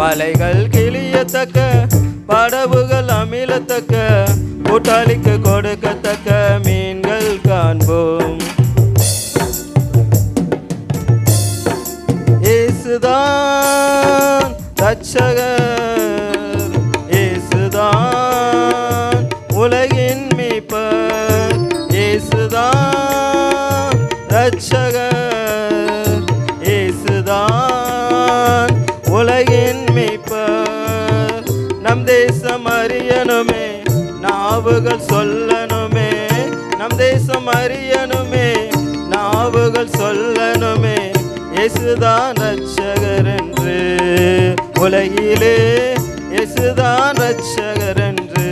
வலைகள் கிளியத்தக்க படவுகள் அமிழத்தக்க கூட்டாளிக்கு கொடுக்கத்தக்க மீன்கள் காண்போம். இயேசுதான் ரட்சகர், இயேசுதான் உலகின் மீட்பர், இயேசுதான் ரட்சகர், இயேசுதான் உலகின் மீட்பர். நம் தேசம் அறியணுமே, நாவுகள் சொல்லணுமே, நம் தேசம் அறியணுமே, நாவுகள் சொல்லணுமே, இயேசுதான் ரட்சகர் என்று. உலகிலே இயேசுதான் ரட்சகர் என்று.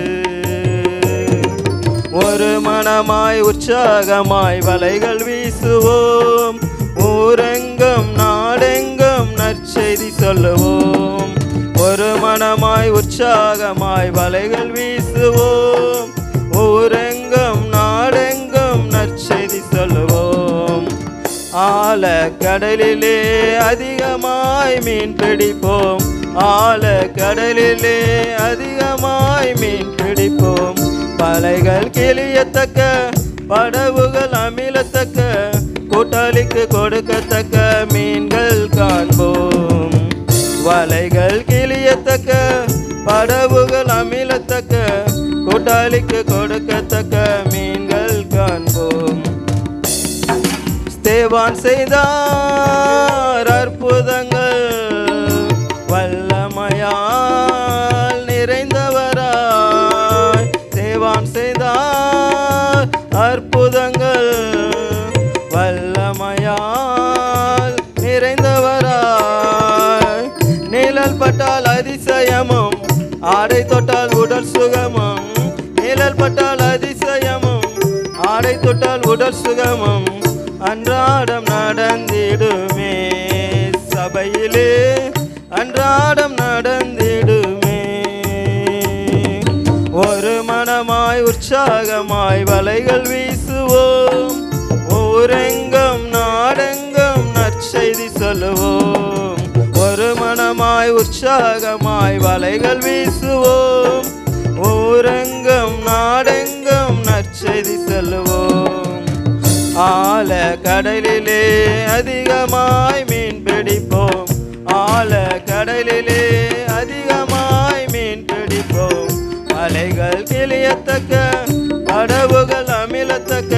ஒரு மனமாய் உற்சாகமாய் வலைகள் வீசுவோம், ஊரெங்கும் நாடெங்கும் நற்செய்தி சொல்லுவோம். ஒரு மனமாய் உற்சாகமாய் வலைகள் வீசுவோம், ஊரெங்கும் நாடெங்கும் நற்செய்தி சொல்லுவோம். ஆழ கடலிலே அதிகமாய் மீன் பிடிப்போம், ஆழ கடலிலே அதிகமாய் மீன் பிடிப்போம். வலைகள் கிளியத்தக்க படவுகள் அமிழத்தக்க கூட்டாளிக்கு கொடுக்கத்தக்க மீன்கள் காண்போம். வலைகள் கிளியத்தக்க படவுகள் அமிழத்தக்க கூட்டாளிக்கு கொடுக்கத்தக்க மீன்கள் காண்போம். ஸ்தேவான் செய்தார் அற்புதங்கள், வல்லமையால் நிறைந்தவராய். ஸ்தேவான் செய்தார் அற்புதங்கள், வல்லமையால் நிறைந்தவராய். நிழல் பட்டால் அதிசயமும், ஆடை தொட்டால் உடல் சுகமும். நிழல் பட்டால் அதிசயமும், ஆடை தொட்டால் உடல் சுகமும். அன்றாடம் நடந்திடுமே சபையிலே, அன்றாடம் நடந்திடுமே. ஒரு மனமாய் உற்சாகமாய் வலைகள் வீசுவோம், ஊரெங்கும் நாடெங்கும் நற்செய்தி சொல்லுவோம். ஒரு மனமாய் உற்சாகமாய் வலைகள் வீசுவோம், ஊரெங்கும் நாடெங்கும் நற்செய்தி சொல்லுவோம். ஆழ கடலிலே அதிகமாய் மீன் பிடிப்போம், ஆழ கடலிலே அதிகமாய் மீன் பிடிப்போம். வலைகள் கிளியத்தக்க படவுகள் அமிழத்தக்க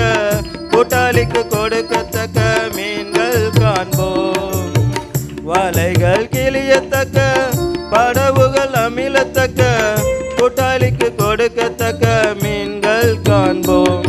கூட்டாளிக்கு கொடுக்கத்தக்க மீன்கள் காண்போம். வலைகள் கிளியத்தக்க படவுகள் அமிழத்தக்க கூட்டாளிக்கு கொடுக்கத்தக்க மீன்கள் காண்போம்.